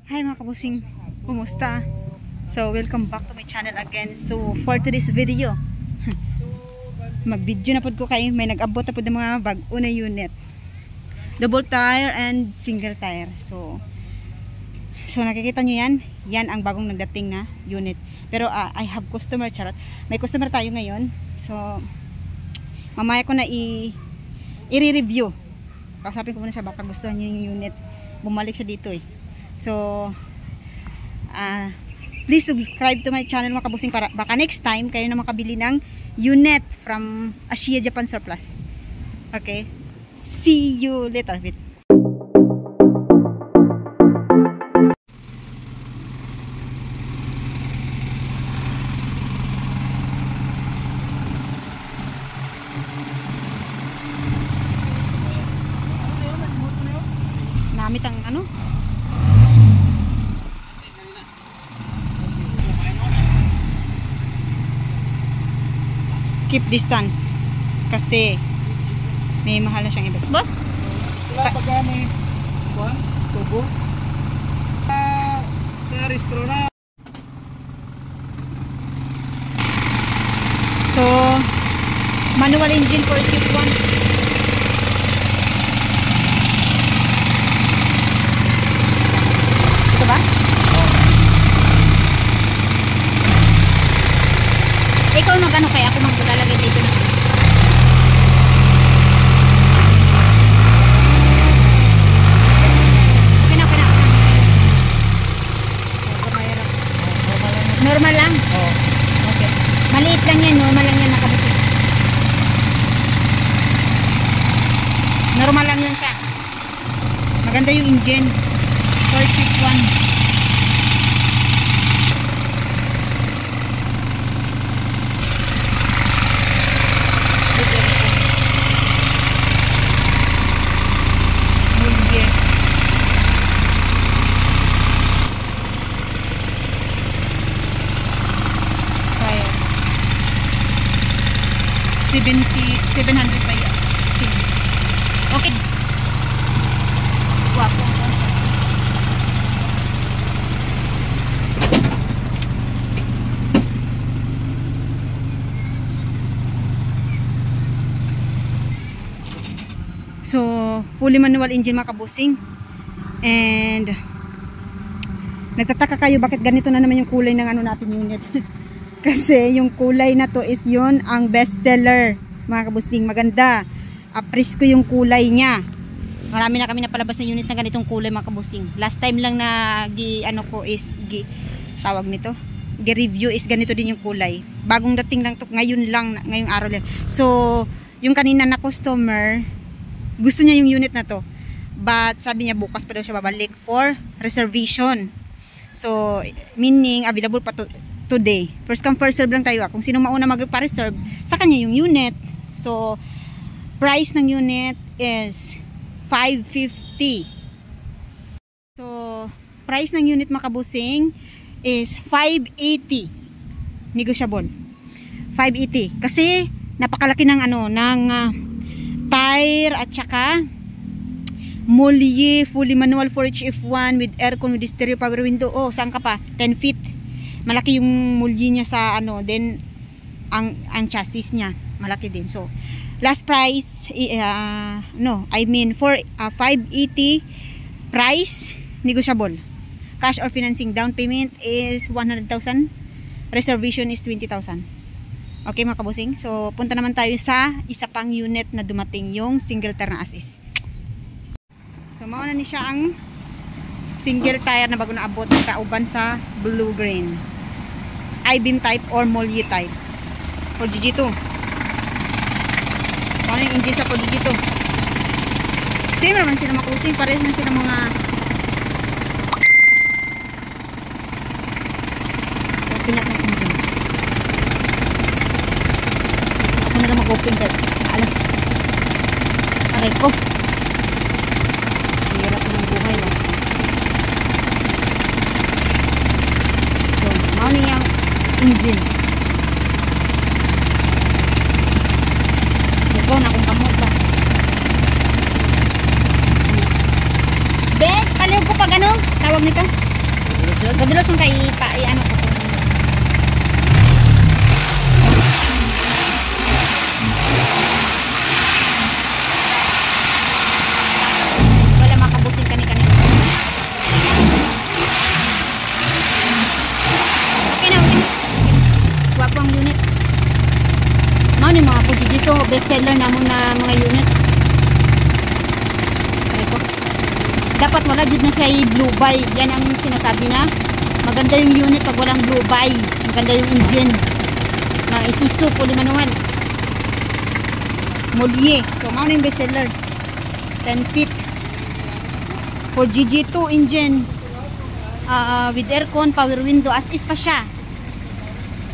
Hi mga kabusing, kumusta? So welcome back to my channel again. So for today's video, mag-video na pod ko kay may nag-abot na pod ng mga bag-o na unit. Double tire and single tire. So nakikita nyo yan. Yan ang bagong nagdating na unit. Pero I have customer, charot. May customer tayo ngayon. So mamaya ko na i-review. Kasapin ko muna siya baka gustuhan niya yung unit. Bumalik siya dito eh. So please subscribe to my channel mga kabusing para baka next time kayo na makabili ng unit from Ashia Japan Surplus. Okay, see you later. Namit ang ano? Keep distance kasi may mahal na siyang i-box. Boss? Wala pa gani. Kuan? Tubo? Sa restaurant. So, manual engine for chip 1. Ito ba? Ikaw magano kaya ako maglalagay dito na. Okay na. Normal lang? Oo. Okay. Maliit lang yan, normal lang yan nakabuti. Normal lang yan siya. Maganda yung engine. For cheap one. Kaya 700 pa yan. 16. Okay. Wapo. So, fully manual engine mga kabusing. And nagtataka kayo bakit ganito na naman yung kulay ng ano natin unit. Kasi yung kulay na to is yun ang best seller mga kabusing. Maganda. Presko yung kulay niya. Marami na kami napalabas na unit na ganitong kulay mga kabusing. Last time lang na tawag nito. Review is ganito din yung kulay. Bagong dating lang to, ngayong araw lang. So, yung kanina na customer gusto niya yung unit na to. But sabi niya bukas pa daw siya babalik for reservation. So meaning available pa today. First come first serve lang tayo. Kung sino mauna magpa-reserve sa kanya yung unit. So price ng unit is 550. So price ng unit makabusing is 580. Negotiable. 580 kasi napakalaki ng ano ng tire at saka Mollier fully manual 4HF1 with aircon with stereo power window. Oh, saan ka pa? 10 feet. Malaki yung Mollier niya sa ano, then ang chassis niya malaki din. So last price for 580 price negotiable. Cash or financing. Down payment is 100,000. Reservation is 20,000. Okay mga kabusing, so punta naman tayo sa isa pang unit na dumating, yung single tire na assist. So mauna ni siya ang single tire na bago na abot, kauban sa blue green I-beam type or Mollier type for GG2. Ano yung engine sa for GG2? Same naman sila makusing, pares na sila mga pinat ng engine. Ako na mag-open ka. Alas. Aray ko. Hirap ng buhay. No? So, mauni yung engine. Ikaw na kung kamot ba. Ben, paliw ko pag ano? Tawag nito? Gabilosan? Gabilos yung kay ano ko. Wala makabusin kani-kani. Okay na, okay na. Wapo ang unit. Mao ni mga pudi dito, best seller namon na mga unit. Ito. Dapat wala jud na siya blue buy. Yan ang sinasabi na. Maganda yung unit pag walang blue buy. Maganda yung engine. Na Isuzu fully manual. Molye. So mao na yung best seller. 10 feet. For GG2 engine. With aircon, power window, as is pa siya.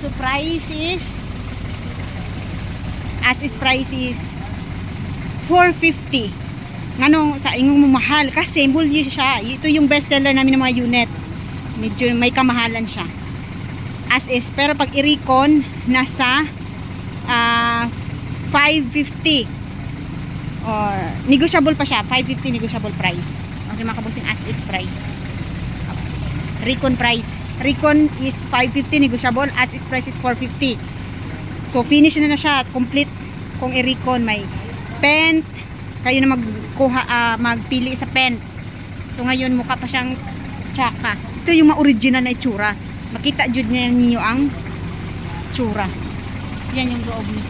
So price is 450. Nganong sa ingong mamahal kasi mulyo siya. Ito yung best seller namin ng mga unit. Medyo may kamahalan siya. As is, pero pag i-recon nasa 550 or negotiable pa siya. 550 negotiable price. Okay, makabusing as is price. Recon price. Recon is 550 negotiable, as is price is 450. So finish na siya, complete. Kung i-recon may paint, kayo na magpili sa paint. So ngayon mukha pa siyang tsaka. Ito yung ma-original na itsura. Makita jud niyo ang tsura. Yan yung loob niya.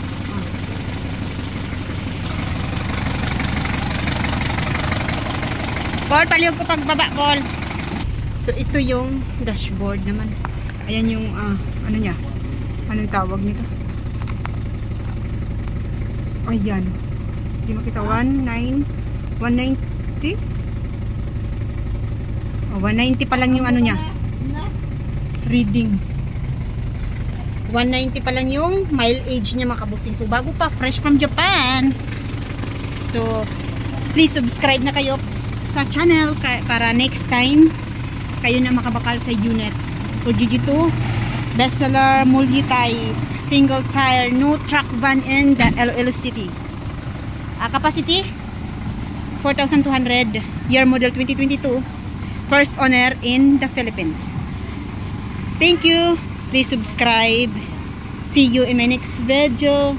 Paul, palihog ko pagbaba, Paul. So ito yung dashboard naman. Ayan yung ano niya. Anong tawag nito? Ayan. Hindi makita. 190? 190 pa lang yung ano niya. Reading. 190 pa lang yung mileage niya, makabusing. So bago pa, fresh from Japan. So please subscribe na kayo sa channel para next time kayo na makabakal sa unit. For GG2 bestseller multi-type single tire no truck van in the Iloilo City. Capacity 4,200, year model 2022, first owner in the Philippines. Thank you, please subscribe. See you in my next video.